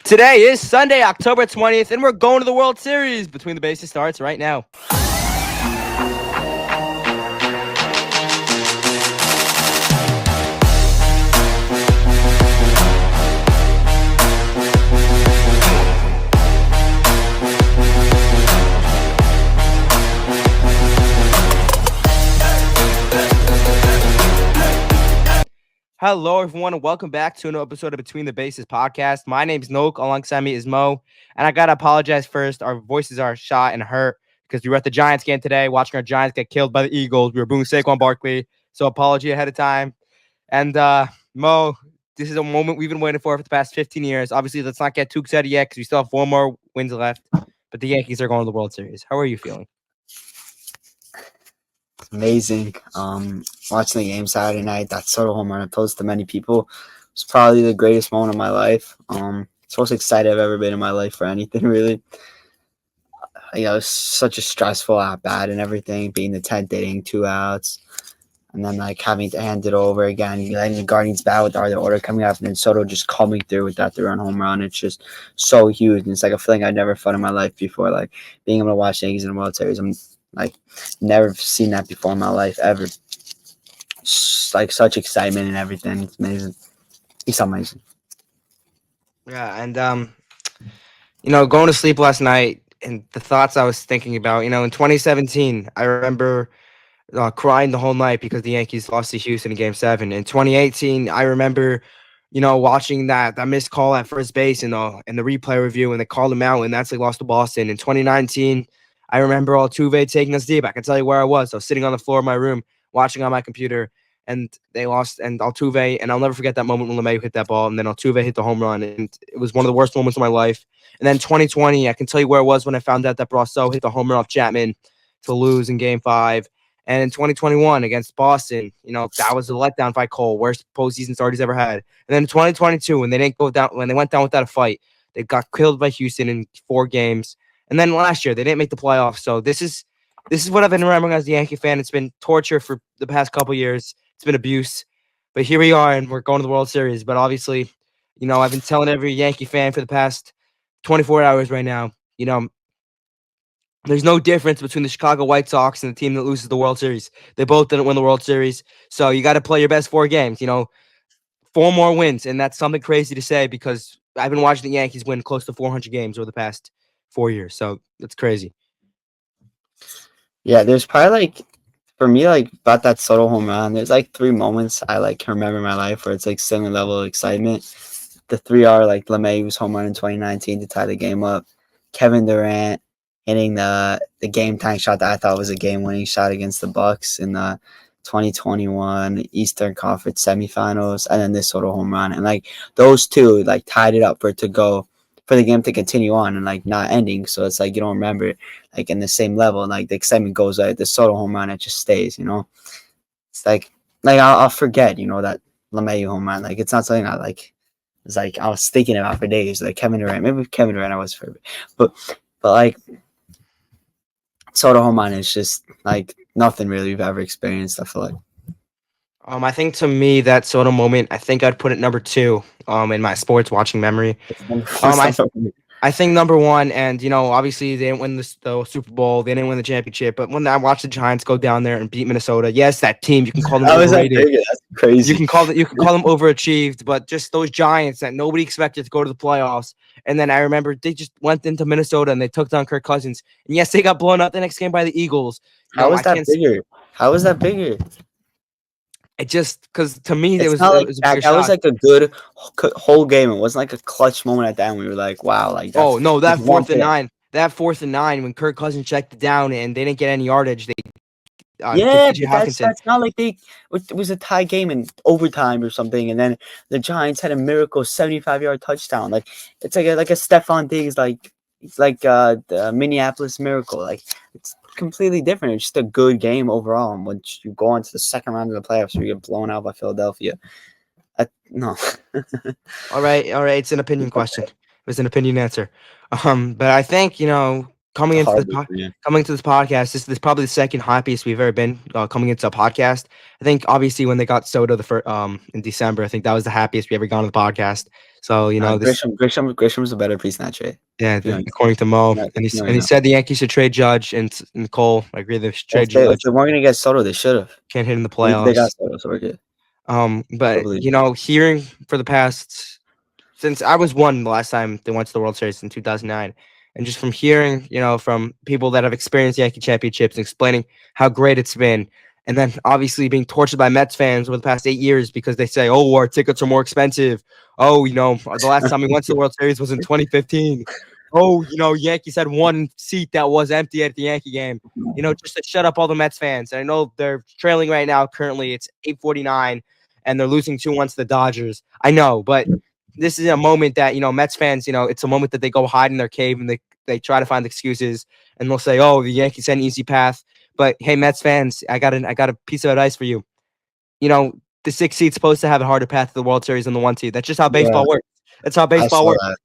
Today is Sunday, October 20th, and we're going to the World Series. Between the Bases starts right now. Hello, everyone, and welcome back to another episode of Between the Bases podcast. My name's Noak. Alongside me is Mo, and I gotta apologize first. Our voices are shot and hurt because we were at the Giants game today, watching our Giants get killed by the Eagles. We were booing Saquon Barkley, so apology ahead of time. And Mo, this is a moment we've been waiting for the past 15 years. Obviously, let's not get too excited yet because we still have 4 more wins left. But the Yankees are going to the World Series. How are you feeling? Amazing. Watching the game Saturday night, that sort of home run I posed to many people was probably the greatest moment of my life. It's the most excited I've ever been in my life for anything, really. It was such a stressful at bat and everything, being the 10th inning, 2 outs, and then having to hand it over again, letting the Guardians bat with the order coming up, and then Soto just coming through with that 3-run home run. It's just so huge, and it's a feeling I've never felt in my life before. Being able to watch the Yankees in the World Series, I'm never seen that before in my life ever. Such excitement and everything. It's amazing. It's amazing. Yeah, and going to sleep last night and the thoughts I was thinking about, in 2017, I remember crying the whole night because the Yankees lost to Houston in Game 7. In 2018, I remember, watching that missed call at first base in the replay review, and they called him out, and that's lost to Boston. In 2019, I remember Altuve taking us deep. I can tell you where I was. I was sitting on the floor of my room watching on my computer, and they lost. And Altuve, and I'll never forget that moment when LeMahieu hit that ball, and then Altuve hit the home run, and it was one of the worst moments of my life. And then 2020, I can tell you where I was when I found out that Brasso hit the home run off Chapman to lose in Game 5. And in 2021 against Boston, that was a letdown by Cole, worst postseason start he's ever had. And then in 2022, when they went down without a fight, they got killed by Houston in 4 games. And then last year, they didn't make the playoffs. So this is what I've been remembering as a Yankee fan. It's been torture for the past couple years. It's been abuse. But here we are, and we're going to the World Series. But obviously, I've been telling every Yankee fan for the past 24 hours right now, there's no difference between the Chicago White Sox and the team that loses the World Series. They both didn't win the World Series. So you got to play your best 4 games, 4 more wins. And that's something crazy to say because I've been watching the Yankees win close to 400 games over the past 4 years. So that's crazy. Yeah, there's probably for me, about that Soto home run, there's 3 moments I can remember in my life where it's similar level of excitement. The 3 are LeMahieu's home run in 2019 to tie the game up, Kevin Durant hitting the game tying shot that I thought was a game winning shot against the Bucks in the 2021 Eastern Conference semifinals, and then this Soto home run, and those 2 tied it up for the game to continue on and not ending. So it's you don't remember it in the same level, the excitement goes the Soto home run, it just stays. It's I'll forget that LeMahieu home run. It's not something I it's I was thinking about for days. Kevin Durant, maybe Kevin Durant I was for, but Soto home run is just nothing really we've ever experienced, I feel like. I think to me that Soto moment, I think I'd put it number 2 in my sports watching memory. I think number 1, and obviously they didn't win the Super Bowl, they didn't win the championship, but when I watched the Giants go down there and beat Minnesota, yes, that team, you can call them overrated. That's crazy. You can call them overachieved, but just those Giants that nobody expected to go to the playoffs. And then I remember they just went into Minnesota and they took down Kirk Cousins. And yes, they got blown up the next game by the Eagles. How was that bigger? How was that bigger? It just because to me it was a good whole game. It wasn't a clutch moment at the end. We were wow, oh no, that 4th and 9 when Kirk Cousins checked it down and they didn't get any yardage. They that's not it was a tie game in overtime or something, and then the Giants had a miracle 75-yard touchdown. It's like a Stephon Diggs it's the Minneapolis Miracle. It's completely different. It's just a good game overall. And once you go on to the second round of the playoffs, you get blown out by Philadelphia. No. All right. It's an opinion question. It was an opinion answer. But I think coming The into this Harbor fan. coming to this podcast, this is probably the second happiest we've ever been coming into a podcast. I think obviously when they got Soto the first in December, I think that was the happiest we ever gone on the podcast. So this Grisham's a better piece than that trade. yeah, Be honest. according to Mo, Not, and no, he no. said the Yankees should trade Judge and Cole. I agree they should trade If Judge. they weren't gonna get Soto, they should have. Can't hit in the They got playoffs. Soto, so we're good. I But believe. hearing for the past since I was one the last time they went to the World Series in 2009, and just from hearing, from people that have experienced Yankee championships and explaining how great it's been, and then obviously being tortured by Mets fans over the past 8 years because they say, "Oh, our tickets are more expensive." Oh, the last time we went to the World Series was in 2015. Oh, Yankees had one seat that was empty at the Yankee game. Just to shut up all the Mets fans. And I know they're trailing right now. Currently, it's 8:49, and they're losing 2-1 to the Dodgers. I know, but this is a moment that Mets fans, it's a moment that they go hide in their cave and they try to find excuses and they'll say, "Oh, the Yankees had an easy path." But hey, Mets fans, I got a piece of advice for you. You know, the 6 seed's supposed to have a harder path to the World Series than the 1 seed. That's just how Yeah, baseball works. That's how I baseball saw works. that.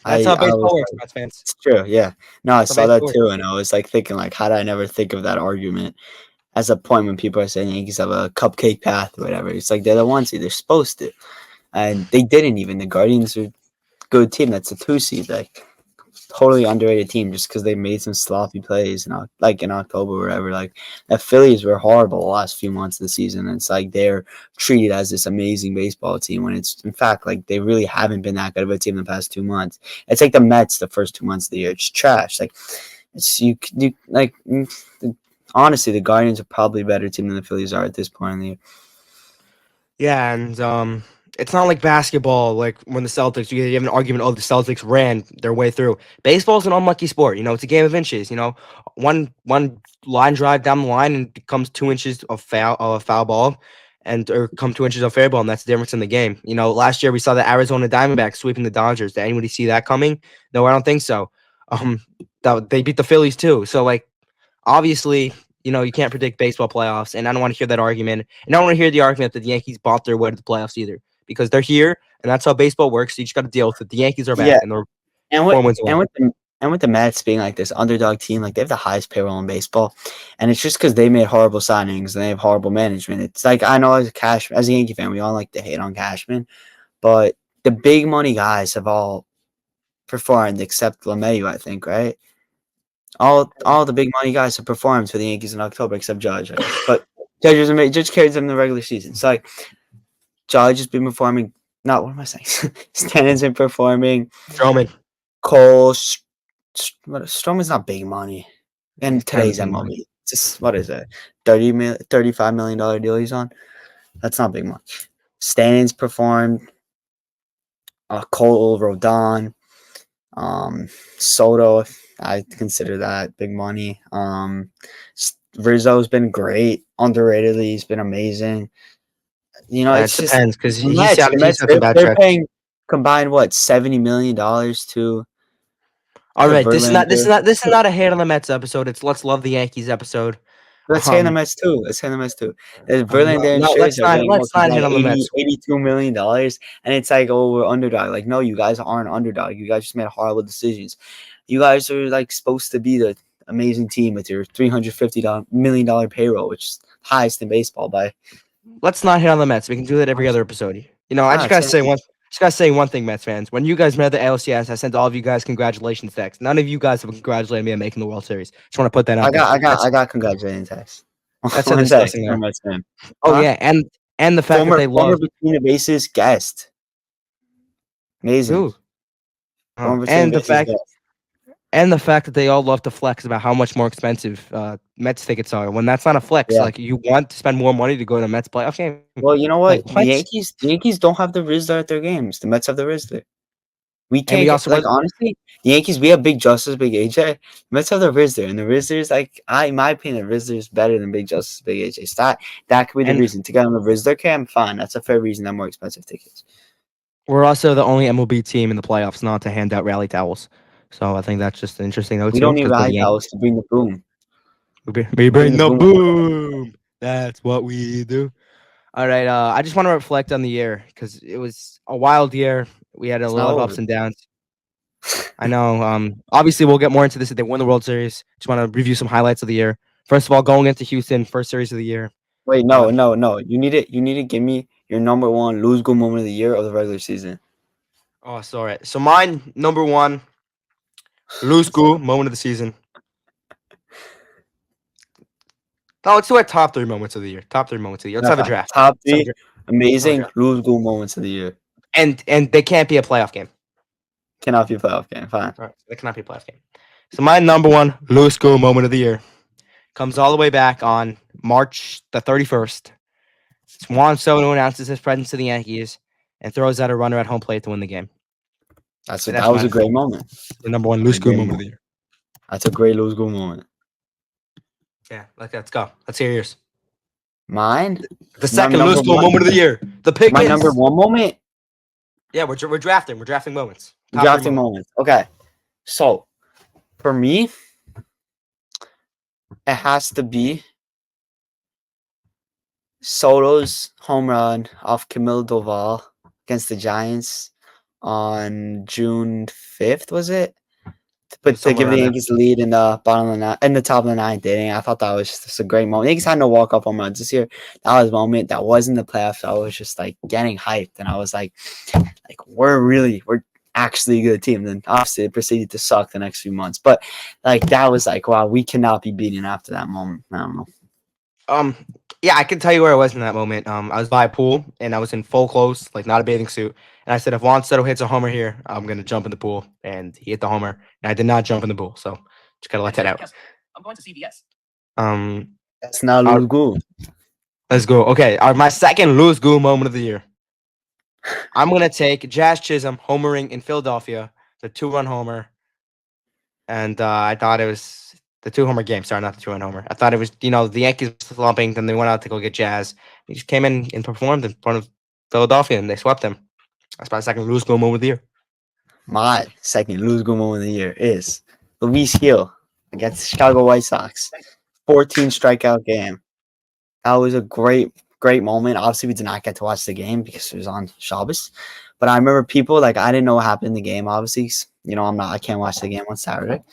That's how I was baseball works, like, Mets fans. it's true. Yeah. No, I That's how saw that baseball works. too, and I was like thinking, like, how did I never think of that argument? As a point when people are saying Yankees have a cupcake path or whatever, it's like they're the 1 seed. They're supposed to, and they didn't even. The Guardians are a good team. That's a 2 seed. Like totally underrated team just because they made some sloppy plays, like in October or whatever. Like the Phillies were horrible the last few months of the season. And it's like they're treated as this amazing baseball team when it's in fact like they really haven't been that good of a team in the past 2 months. It's like the Mets the first 2 months of the year, it's trash. Like it's you like honestly the Guardians are probably a better team than the Phillies are at this point in the year. Yeah, and it's not like basketball, like when the Celtics, you have an argument, oh, the Celtics ran their way through. Baseball's an unlucky sport, it's a game of inches, one line drive down the line and becomes 2 inches of foul ball and or come 2 inches of fair ball, and that's the difference in the game. Last year we saw the Arizona Diamondbacks sweeping the Dodgers. Did anybody see that coming? No, I don't think so. Um, they beat the Phillies too. So like obviously, you can't predict baseball playoffs, and I don't want to hear that argument. And I don't want to hear the argument that the Yankees bought their way to the playoffs either, because they're here, and that's how baseball works. So you just got to deal with it. The Yankees are Yeah, back, and they're and 4 wins away. with the Mets being like this underdog team, like they have the highest payroll in baseball, and it's just because they made horrible signings and they have horrible management. It's like I know as a Yankee fan, we all like to hate on Cashman, but the big money guys have all performed except LeMayu, I think, right? All the big money guys have performed for the Yankees in October except Judge, I guess. But Judge carries them in the regular season. So like Judge has been performing. Not what am I saying? Stanton's been performing. Stroman, Cole, Stroman's not big money in it's kind of today's big money. MLB. Just what is it? $35 million deal he's on. That's not big money. Stanton's performed. Cole, Rodon, Soto. I consider that big money. Rizzo's been great. Underratedly, he's been amazing. It It's just depends because the Mets. The he's Mets. had some bad They're stretches. paying combined what $70 million All to right, Verlander. this is not a hate on the Mets episode. It's let's love the Yankees episode. Let's hit the Um, Mets too. Let's hit the Mets too. Verlander and no, Scherzer are getting let's what not hit combined on the Mets. 82 million dollars, and it's like, oh, we're underdog. Like, no, you guys aren't underdog. You guys just made horrible decisions. You guys are like supposed to be the amazing team with your $350 million payroll, which is highest in baseball by. Let's not hit on the Mets. We can do that every other episode. I just gotta say one thing, Mets fans. When you guys made the ALCS, I sent all of you guys congratulations text. None of you guys have congratulated me on making the World Series. Just want to put that out there. I got congratulating text. That's so One text disgusting from there. Mets fan. Oh Huh? yeah, and the fact that they Former love between the bases guest. Amazing. who, Former between and the the bases fact guest. and the fact that they all love to flex about how much more expensive Mets tickets are. When that's not a flex, Yeah. like you want to spend more money to go to a Mets playoff game. Well, you know Like what? what? The Yankees don't have the Rizzler at their games. The Mets have the Rizzler. We And can't we get also like went. honestly, the Yankees. We have Big Justice, Big AJ. Mets have the Rizzler, and the Rizzler's like in my opinion, the Rizzler's better than Big Justice, Big AJ. So that could be the And reason to get on the Rizzler cam. Fine, that's a fair reason. They're more expensive tickets. we're also the only MLB team in the playoffs not to hand out rally towels. So I think that's just an interesting note We too, don't need because we're the rally Yankees. towels to bring the boom. We Bring bring the the boom. boom. That's what we do. All right. I just want to reflect on the year because it was a wild year. We had a It's not lot of over. ups and downs. I know. Obviously, we'll get more into this if they win the World Series. Just want to review some highlights of the year. First of all, going into Houston, first series of the year. Wait, Uh, no. You need to give me your number one lose goal moment of the year of the regular season. oh, sorry. So mine number one, lose school moment of the season. No, let's do our top three moments of the year. Top three moments of the year. Let's have a Okay. draft. Top Let's have a three draft. Let's have a amazing draft. lose goal moments of the year. And they can't be a playoff game. Cannot be a playoff game. Fine. All right, they cannot be a playoff game. So my number one lose school moment of the year comes all the way back on March the 31st. Juan Soto announces his presence to the Yankees and throws out a runner at home plate to win the game. That That's was my a great moment. the number one That's lose a school great moment of moment. the year. That's a great lose goal moment. Yeah, let's go. Let's hear yours. Mine, The second lose number school one. moment of the year. The pick My number is one moment, yeah. We're drafting. We're drafting moments. Top three drafting moments. moments. Okay, so for me, it has to be Soto's home run off Camille Doval against the Giants on June 5th. Was it? It was But to somewhere give the around there. Yankees the lead in the bottom of the in the top of the ninth inning, I thought that was just a great moment. Yankees had no walk off home runs this year. That was a moment that was in the playoffs. I was just like getting hyped, and I was like we're actually a good team. Then obviously it proceeded to suck the next few months, but like that was like wow, we cannot be beaten after that moment. I don't know. Um, yeah, I can tell you where I was in that moment. I was by a pool and I was in full clothes, like not a bathing suit. And I said, if Juan Soto hits a homer here, I'm gonna jump in the pool. And he hit the homer, and I did not jump in the pool. So just gotta let that out. Um, That's not all lose goal. let's go. Okay, my second lose goo moment of the year. I'm gonna take Jazz Chisholm homering in Philadelphia, the two-run homer, and I thought it was the two-homer game. Sorry, not the two-run homer. I thought it was the Yankees were slumping, then they went out to go get Jazz. He just came in and performed in front of Philadelphia, and they swept them. That's my second lose goo moment of the year. My second lose goal moment of the year is Luis Hill against the Chicago White Sox. 14 strikeout game. That was a great moment. Obviously, we did not get to watch the game because it was on Shabbos. But I remember people like I didn't know what happened in the game. Obviously, I can't watch the game on Saturday.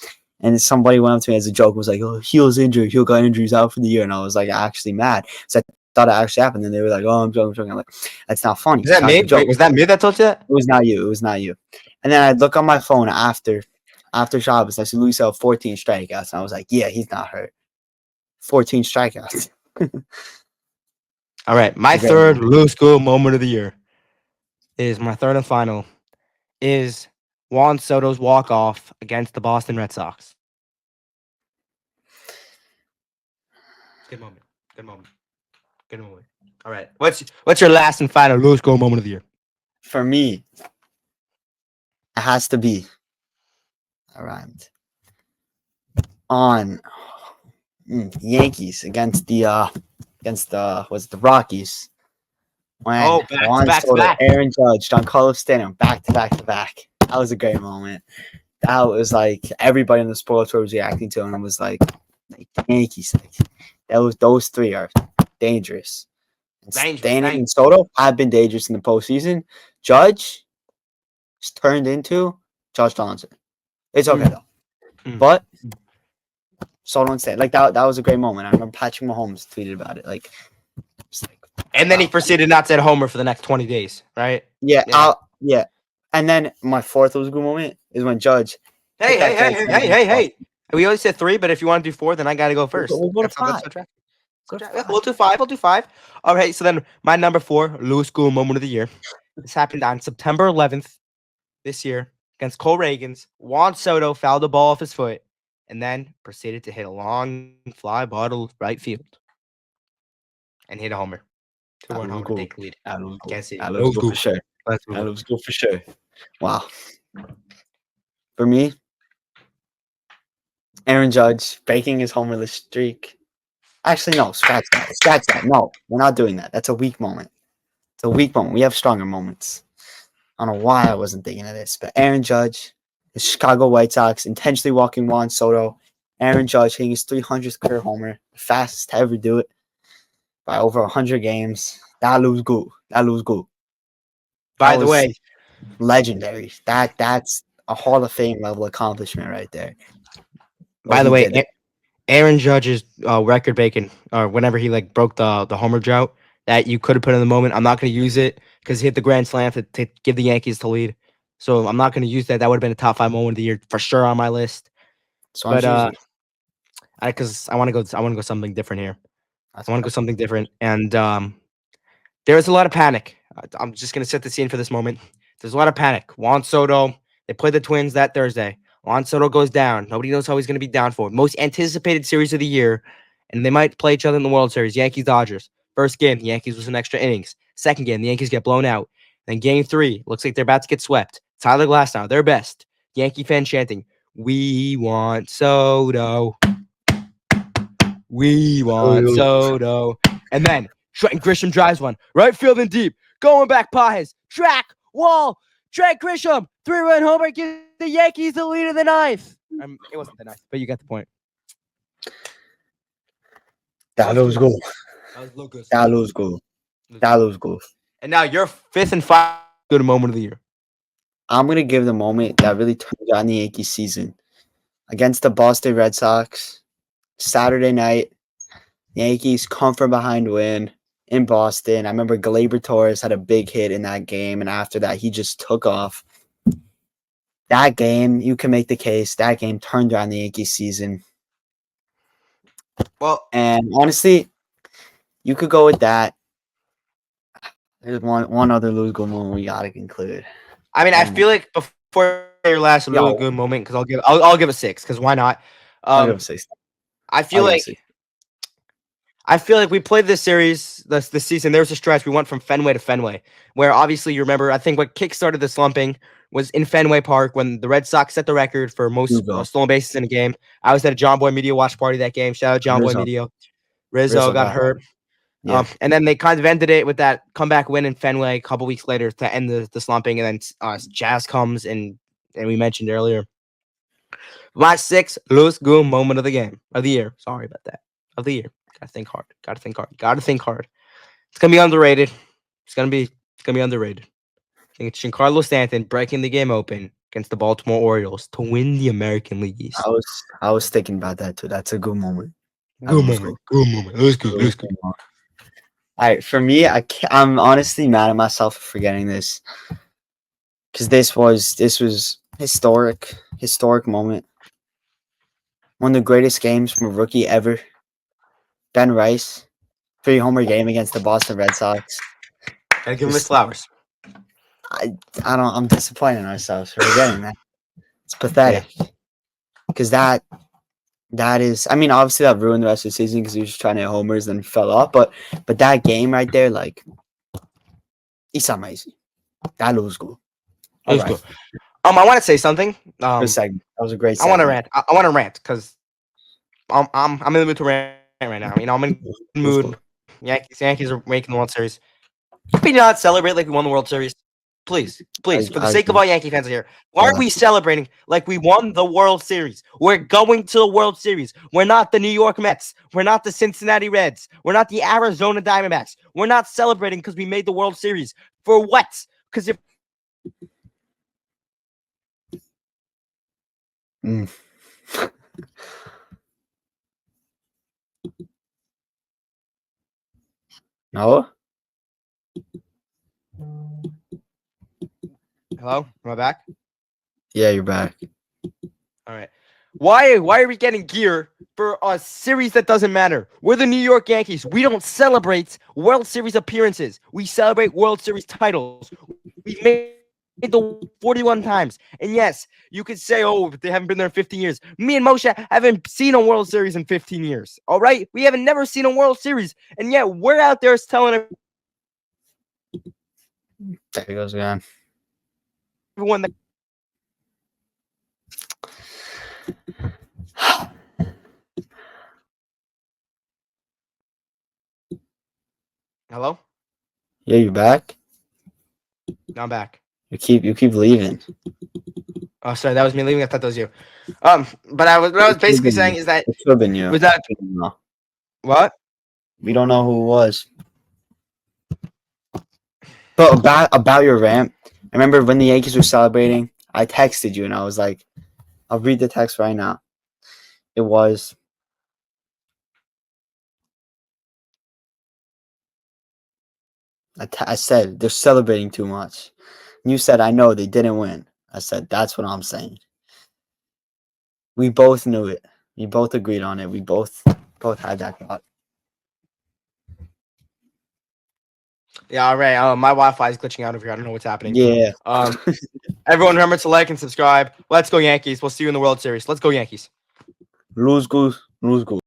And somebody went up to me as a joke, was like, "Oh, Heel's injured. Heel got injuries out for the year." And I was like, actually mad. So I thought it actually happened. And they were like, "Oh, I'm joking, I'm joking." I'm like, that's not funny. Is that Kind me? of a joke. Wait, was that me that told you that? It was not you. It was not you. And then I'd look on my phone after Shabbos. I see Luis Hill 14 strikeouts. And I was like, yeah, he's not hurt. 14 strikeouts. All right, my It's a great third moment. lose goo moment of the year is my third and final is Juan Soto's walk off against the Boston Red Sox. Good moment. Good moment. Good moment. All right. What's your last and final lose goal moment of the year? For me, it has to be around on Yankees against was the Rockies when Oh, back to Juan back to Soto, back. Aaron Judge, Giancarlo Stanton back to back to back. That was a great moment. That was like everybody in the sports was reacting to, and it was like Yankees. Like, those three are dangerous. And Dangerous. Stanton and Soto have been dangerous in the postseason. Judge turned into Josh Johnson. It's okay though, Mm. but Soto and Stanton, like that was a great moment. I remember Patrick Mahomes tweeted about it. And then he Wow. proceeded not to hit a homer for the next 20 days, right? Yeah, Yeah. yeah. And then my fourth was a good moment is when Judge Hey, hit hey, that hey, grand hey, slam hey, against hey, hey. Boston. We only said three, but if you want to do four, then I got to go first. We'll go to That's how five. draft. Go to Yeah, five. we'll do five. We'll do five. All right. So then my number four lose school moment of the year. This happened on September 11th this year against Cole Reagans. Juan Soto fouled the ball off his foot and then proceeded to hit a long fly ball to right field and hit a homer. That Two-run was homer to good. take the lead. That was good. Can't see it. That was Lose good school. for sure. Let's That move was good for sure. Wow. For me, Aaron Judge breaking his homerless streak. Actually, no, scratch that. Scratch that. No, we're not doing that. That's a weak moment. It's a weak moment. We have stronger moments. I don't know why I wasn't thinking of this, but Aaron Judge, the Chicago White Sox, intentionally walking Juan Soto. Aaron Judge hitting his 300th career homer, the fastest to ever do it by over 100 games. That lose good. That lose good. That By the was way, legendary. That's a Hall of Fame level accomplishment right there. What By the he way, did. Aaron Judge's record breaking, or whenever he like broke the homer drought that you could have put in the moment. I'm not going to use it because he hit the grand slam to give the Yankees the lead. So I'm not going to use that. That would have been a top 5 moment of the year for sure on my list. So why don't But you use it? because I want to go something different here. That's I want to go perfect. something different, and there was a lot of panic. I'm just going to set the scene for this moment. There's a lot of panic. Juan Soto, they play the Twins that Thursday. Juan Soto goes down. Nobody knows how he's going to be down for. Most anticipated series of the year, and they might play each other in the World Series. Yankees Dodgers. First game, the Yankees was in extra innings. Second game, the Yankees get blown out. Then game 3, looks like they're about to get swept. Tyler Glasnow, their best. Yankee fan chanting, "We want Soto. We want Soto." And then Trent Grisham drives one. Right field and deep. Going back Pajes. Track. Wall. Trent Grisham. 3-run homer gives the Yankees the lead in the ninth. It wasn't the ninth, but you got the point. That was good. That was Lucas. That was good. That was good. And now your 5th and final good moment of the year. I'm gonna give the moment that really turned on the Yankees season against the Boston Red Sox. Saturday night, Yankees come from behind win in Boston. I remember Gleyber Torres had a big hit in that game, and after that, he just took off. That game, you can make the case, that game turned around the Yankees season. Well, And honestly, you could go with that. There's one other lose goal moment we gotta include. I mean, I feel like before your last really Yo, good moment, because I'll give a 6, because why not? I'll give him 6. I I'll feel give him like 6. we played this series this season. There was a stretch we went from Fenway to Fenway, where obviously you remember. I think what kickstarted the slumping was in Fenway Park when the Red Sox set the record for most Hugo. stolen bases in a game. I was at a John Boy Media watch party that game. Shout out John Boy Rizzo. Media. Rizzo got hurt. Yeah. And then they kind of ended it with that comeback win in Fenway a couple weeks later to end the slumping. And then Jazz comes and we mentioned earlier. My 6th lose goal moment of the game of the year. Sorry about that. Of the year. Gotta think hard. Gotta think hard. It's gonna be underrated. It's gonna be underrated. I think it's Giancarlo Stanton breaking the game open against the Baltimore Orioles to win the American League East. I was thinking about that too. That's a good moment. Good moment. Let's go. All right, for me, I'm honestly mad at myself for forgetting this because this was historic moment. One of the greatest games from a rookie ever. Ben Rice, 3-homer game against the Boston Red Sox. Gotta give him his flowers. I'm disappointed in ourselves for forgetting that. It's pathetic because that is. I mean, obviously that ruined the rest of the season because he was just trying to hit homers and fell off. But that game right there, like, it's amazing. That was good. It was good. I want to say something. Good segment. That was a great I want segment. to rant. I want to rant because I'm in the mood to rant right now. You know, I'm in the mood. Yankees are making the World Series. Can we not celebrate like we won the World Series? Please, for the sake of all Yankee fans here, why aren't we celebrating like we won the World Series? We're going to the World Series. We're not the New York Mets. We're not the Cincinnati Reds. We're not the Arizona Diamondbacks. We're not celebrating because we made the World Series. For what? Because if No? Hello? Am I back? Yeah, you're back. All right. Why are we getting gear for a series that doesn't matter? We're the New York Yankees. We don't celebrate World Series appearances. We celebrate World Series titles. We've made the 41 times. And yes, you could say, oh, they haven't been there in 15 years. Me and Moshe haven't seen a World Series in 15 years. All right? We haven't never seen a World Series. And yet we're out there telling There he goes again. everyone that Hello? Yeah, you're back. No, I'm back. You keep leaving. Oh, sorry, that was me leaving. I thought that was you. But what I was basically saying is that It could have been you. was that what? We don't know who it was. But about your rant, I remember when the Yankees were celebrating, I texted you and I was like, I'll read the text right now. It was, I said, they're celebrating too much. You said, I know they didn't win. I said, that's what I'm saying. We both knew it. We both agreed on it. We both had that thought. Yeah, all right. My Wi-Fi is glitching out over here. I don't know what's happening. Yeah. Everyone remember to like and subscribe. Let's go Yankees. We'll see you in the World Series. Let's go Yankees. Lose goose, lose goose.